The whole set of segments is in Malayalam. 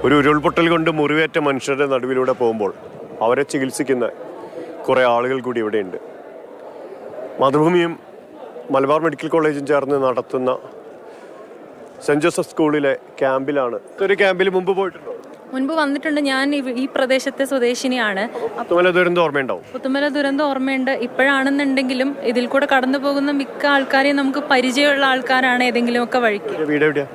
ഒരു ഉരുൾപൊട്ടൽ കൊണ്ട് മുറിവേറ്റ മനുഷ്യരുടെ നടുവിലൂടെ പോകുമ്പോൾ അവരെ ചികിത്സിക്കുന്ന കുറേ ആളുകൾ കൂടി ഇവിടെയുണ്ട്. മാതൃഭൂമിയും മലബാർ മെഡിക്കൽ കോളേജും ചേർന്ന് നടത്തുന്ന സെൻറ് ജോസഫ് സ്കൂളിലെ ക്യാമ്പിലാണ്. ഒരു ക്യാമ്പിൽ മുമ്പ് പോയിട്ടുണ്ടോ? മുൻപ് വന്നിട്ടുണ്ട്. ഞാൻ ഈ പ്രദേശത്തെ സ്വദേശിനിയാണ്. പുത്തുമല ദുരന്തം ഓർമ്മയുണ്ടാവും? പുത്തുമല ദുരന്തം ഓർമ്മയുണ്ട്. ഇപ്പോഴാണെന്നുണ്ടെങ്കിലും ഇതിൽ കൂടെ കടന്നു പോകുന്ന മിക്ക ആൾക്കാരെയും നമുക്ക് പരിചയമുള്ള ആൾക്കാരാണ് ഏതെങ്കിലും ഒക്കെ വഴിക്ക്. വീട് എവിടെയാ?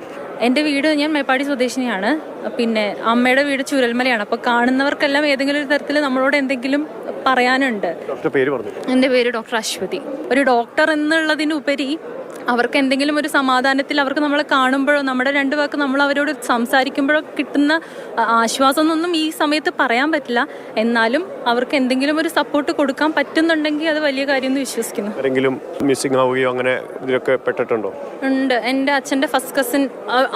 എൻ്റെ വീട്, ഞാൻ മേപ്പാടി സ്വദേശിനിയാണ്. പിന്നെ അമ്മയുടെ വീട് ചുരൽമലയാണ്. അപ്പോൾ കാണുന്നവർക്കെല്ലാം ഏതെങ്കിലും ഒരു തരത്തിൽ നമ്മളോട് എന്തെങ്കിലും പറയാനുണ്ട്. എൻ്റെ പേര് ഡോക്ടർ അശ്വതി. ഒരു ഡോക്ടർ എന്നുള്ളതിനുപരി അവർക്ക് എന്തെങ്കിലും ഒരു സമാധാനത്തിൽ അവർക്ക് നമ്മളെ കാണുമ്പോഴോ നമ്മുടെ രണ്ട് വാക്ക് നമ്മൾ അവരോട് സംസാരിക്കുമ്പോഴോ കിട്ടുന്ന ആശ്വാസമൊന്നും ഈ സമയത്ത് പറയാൻ പറ്റില്ല. എന്നാലും അവർക്ക് എന്തെങ്കിലും ഒരു സപ്പോർട്ട് കൊടുക്കാൻ പറ്റുന്നുണ്ടെങ്കിൽ അത് വലിയ കാര്യം എന്ന് വിശ്വസിക്കുന്നു. മിസ്സിംഗ് ആവുകയോ അങ്ങനെ ഇതിലൊക്കെ പെട്ടിട്ടുണ്ടോ? ഉണ്ട്. എൻ്റെ അച്ഛൻ്റെ ഫസ്റ്റ് കസിൻ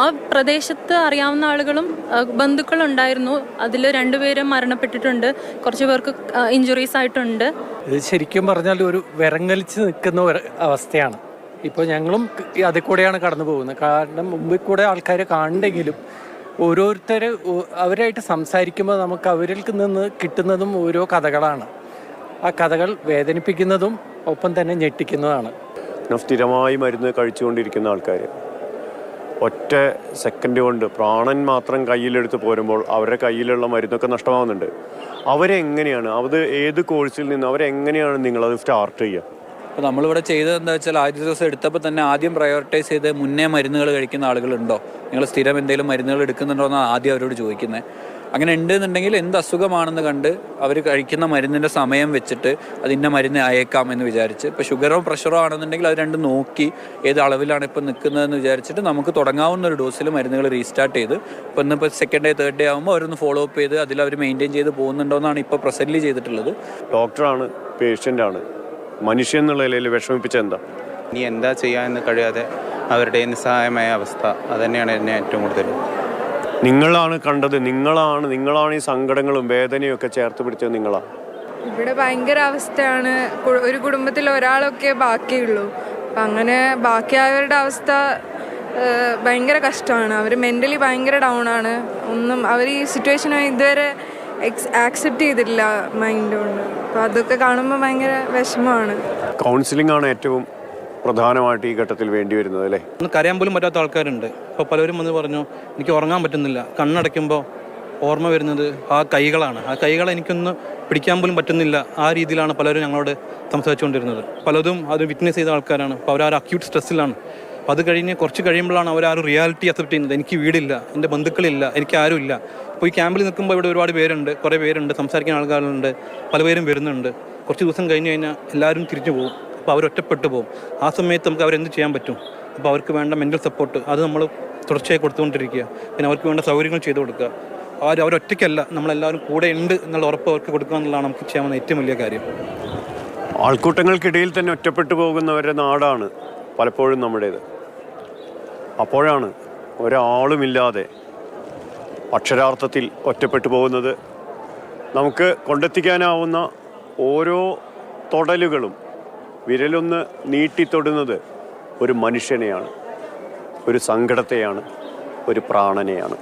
ആ പ്രദേശത്ത് അറിയാവുന്ന ആളുകളും ബന്ധുക്കളും ഉണ്ടായിരുന്നു. അതിൽ 2 പേരും മരണപ്പെട്ടിട്ടുണ്ട്. കുറച്ച് പേർക്ക് ഇഞ്ചുറീസ് ആയിട്ടുണ്ട്. ഇത് ശരിക്കും പറഞ്ഞാൽ ഒരു വിറങ്ങലിച്ച് നിൽക്കുന്ന ഒരു അവസ്ഥയാണ്. ഇപ്പോൾ ഞങ്ങളും അതിൽ കൂടെയാണ് കടന്നു പോകുന്നത്. കാരണം മുമ്പിൽ കൂടെ ആൾക്കാരെ കാണുന്നെങ്കിലും ഓരോരുത്തർ അവരായിട്ട് സംസാരിക്കുമ്പോൾ നമുക്ക് അവരിൽ നിന്ന് കിട്ടുന്നതും ഓരോ കഥകളാണ്. ആ കഥകൾ വേദനിപ്പിക്കുന്നതും ഒപ്പം തന്നെ ഞെട്ടിക്കുന്നതാണ്. സ്ഥിരമായി മരുന്ന് കഴിച്ചുകൊണ്ടിരിക്കുന്ന ആൾക്കാർ ഒറ്റ സെക്കൻഡ് കൊണ്ട് പ്രാണൻ മാത്രം കയ്യിലെടുത്ത് പോരുമ്പോൾ അവരുടെ കയ്യിലുള്ള മരുന്നൊക്കെ നഷ്ടമാവുന്നുണ്ട്. അവരെങ്ങനെയാണ്, അത് ഏത് കോഴ്സിൽ നിന്ന് അവരെങ്ങനെയാണ് നിങ്ങളത് സ്റ്റാർട്ട് ചെയ്യുക? അപ്പോൾ നമ്മളിവിടെ ചെയ്തത് എന്താ വെച്ചാൽ ആദ്യ ദിവസം എടുത്തപ്പോൾ തന്നെ ആദ്യം പ്രയോറിറ്റൈസ് ചെയ്ത് മുന്നേ മരുന്നുകൾ കഴിക്കുന്ന ആളുകളുണ്ടോ, നിങ്ങൾ സ്ഥിരം എന്തെങ്കിലും മരുന്നുകൾ എടുക്കുന്നുണ്ടോ എന്നാണ് ആദ്യം അവരോട് ചോദിക്കുന്നത്. അങ്ങനെ ഉണ്ടെന്നുണ്ടെങ്കിൽ എന്ത് അസുഖമാണെന്ന് കണ്ട് അവർ കഴിക്കുന്ന മരുന്നിൻ്റെ സമയം വെച്ചിട്ട് അതിൻ്റെ മരുന്ന് അയക്കാം എന്ന് വിചാരിച്ച്, ഇപ്പോൾ ഷുഗറോ പ്രഷറോ ആണെന്നുണ്ടെങ്കിൽ അത് രണ്ടും നോക്കി ഏത് അളവിലാണ് ഇപ്പോൾ നിൽക്കുന്നതെന്ന് വിചാരിച്ചിട്ട് നമുക്ക് തുടങ്ങാവുന്ന ഒരു ഡോസിൽ മരുന്നുകൾ റീസ്റ്റാർട്ട് ചെയ്ത് ഇപ്പോൾ ഇന്നിപ്പോൾ 2nd ഡേ 3rd ഡേ ആകുമ്പോൾ അവരൊന്ന് ഫോളോ അപ്പ് ചെയ്ത് അതിൽ അവർ മെയിൻറ്റെയിൻ ചെയ്ത് പോകുന്നുണ്ടോ എന്നാണ് ഇപ്പോൾ പ്രസൻ്റ്ലി ചെയ്തിട്ടുള്ളത്. ഡോക്ടറാണ്, പേഷ്യൻ്റാണ്, മനുഷ്യൻ എന്നുള്ള നിലയിൽ വിഷമിപ്പിച്ച എന്താ? ഇനി എന്താ ചെയ്യാമെന്ന് കഴിയാതെ അവരുടെ നിസ്സഹായമായ അവസ്ഥ അതുതന്നെയാണ് എന്നെ ഏറ്റവും കൂടുതൽ. നിങ്ങളാണ് കണ്ടത്, നിങ്ങളാണ് ഈ സങ്കടങ്ങളും വേദനയും ഒക്കെ ചേർത്ത് പിടിച്ചത് നിങ്ങളാണ്. ഇവിടെ ഭയങ്കര അവസ്ഥയാണ്. ഒരു കുടുംബത്തിൽ ഒരാളൊക്കെ ബാക്കിയുള്ളൂ. അപ്പം അങ്ങനെ ബാക്കിയായവരുടെ അവസ്ഥ ഭയങ്കര കഷ്ടമാണ്. അവർ മെൻ്റലി ഭയങ്കര ഡൗൺ ആണ്. അവർ ഈ സിറ്റുവേഷൻ ഇതുവരെ ആക്സെപ്റ്റ് ചെയ്തിട്ടില്ല മൈൻഡ് കൊണ്ട്. അപ്പോൾ അതൊക്കെ കാണുമ്പോൾ ഭയങ്കര വിഷമമാണ്. കൗൺസിലിംഗ് ആണ് ഏറ്റവും പ്രധാനമായിട്ട് ഈ ഘട്ടത്തിൽ വേണ്ടി വരുന്നത് അല്ലേ? കരയാൻ പോലും പറ്റാത്ത ആൾക്കാരുണ്ട്. ഇപ്പോൾ പലരും വന്ന് പറഞ്ഞു എനിക്ക് ഉറങ്ങാൻ പറ്റുന്നില്ല, കണ്ണടയ്ക്കുമ്പോൾ ഓർമ്മ വരുന്നത് ആ കൈകളാണ്. ആ കൈകളെ എനിക്കൊന്ന് പിടിക്കാൻ പോലും പറ്റുന്നില്ല. ആ രീതിയിലാണ് പലരും ഞങ്ങളോട് സംസാരിച്ചുകൊണ്ടിരുന്നത്. പലതും അത് വിറ്റ്നസ് ചെയ്ത ആൾക്കാരാണ്. അപ്പോൾ അവർ ആ അക്യൂട്ട് സ്ട്രെസ്സിലാണ്. അപ്പോൾ അത് കഴിഞ്ഞ് കുറച്ച് കഴിയുമ്പോഴാണ് അവർ ആ ഒരു റിയാലിറ്റി അക്സെപ്റ്റ് ചെയ്യുന്നത്. എനിക്ക് വീടില്ല, എൻ്റെ ബന്ധുക്കളില്ല, എനിക്ക് ആരുമില്ല. ഇപ്പോൾ ഈ ക്യാമ്പിൽ നിൽക്കുമ്പോൾ ഇവിടെ ഒരുപാട് പേരുണ്ട്, കുറേ പേരുണ്ട്, സംസാരിക്കുന്ന ആൾക്കാരുണ്ട്, പലപേരും വരുന്നുണ്ട്. കുറച്ച് ദിവസം കഴിഞ്ഞ് കഴിഞ്ഞാൽ എല്ലാവരും തിരിച്ചു പോകും. അപ്പോൾ അവരൊറ്റപ്പെട്ടു പോകും. ആ സമയത്ത് നമുക്ക് അവരെന്ത് ചെയ്യാൻ പറ്റും? അപ്പോൾ അവർക്ക് വേണ്ട മെൻ്റൽ സപ്പോർട്ട് അത് നമ്മൾ തുടർച്ചയായി കൊടുത്തുകൊണ്ടിരിക്കുക. പിന്നെ അവർക്ക് വേണ്ട സൗകര്യങ്ങൾ ചെയ്തു കൊടുക്കുക. അവരൊറ്റയ്ക്കല്ല, നമ്മളെല്ലാവരും കൂടെ ഉണ്ട് എന്നുള്ള ഉറപ്പ് അവർക്ക് കൊടുക്കുക എന്നുള്ളതാണ് നമുക്ക് ചെയ്യാവുന്ന ഏറ്റവും വലിയ കാര്യം. ആൾക്കൂട്ടങ്ങൾക്കിടയിൽ തന്നെ ഒറ്റപ്പെട്ടു പോകുന്നവരുടെ നാടാണ് പലപ്പോഴും നമ്മുടേത്. അപ്പോഴാണ് ഒരാളുമില്ലാതെ അക്ഷരാർത്ഥത്തിൽ ഒറ്റപ്പെട്ടു പോകുന്നത്. നമുക്ക് കൊണ്ടെത്തിക്കാനാവുന്ന ഓരോ തൊടലുകളും വിരലൊന്ന് നീട്ടിത്തൊടുന്നത് ഒരു മനുഷ്യനെയാണ്, ഒരു സങ്കടത്തെയാണ്, ഒരു പ്രാണനെയാണ്.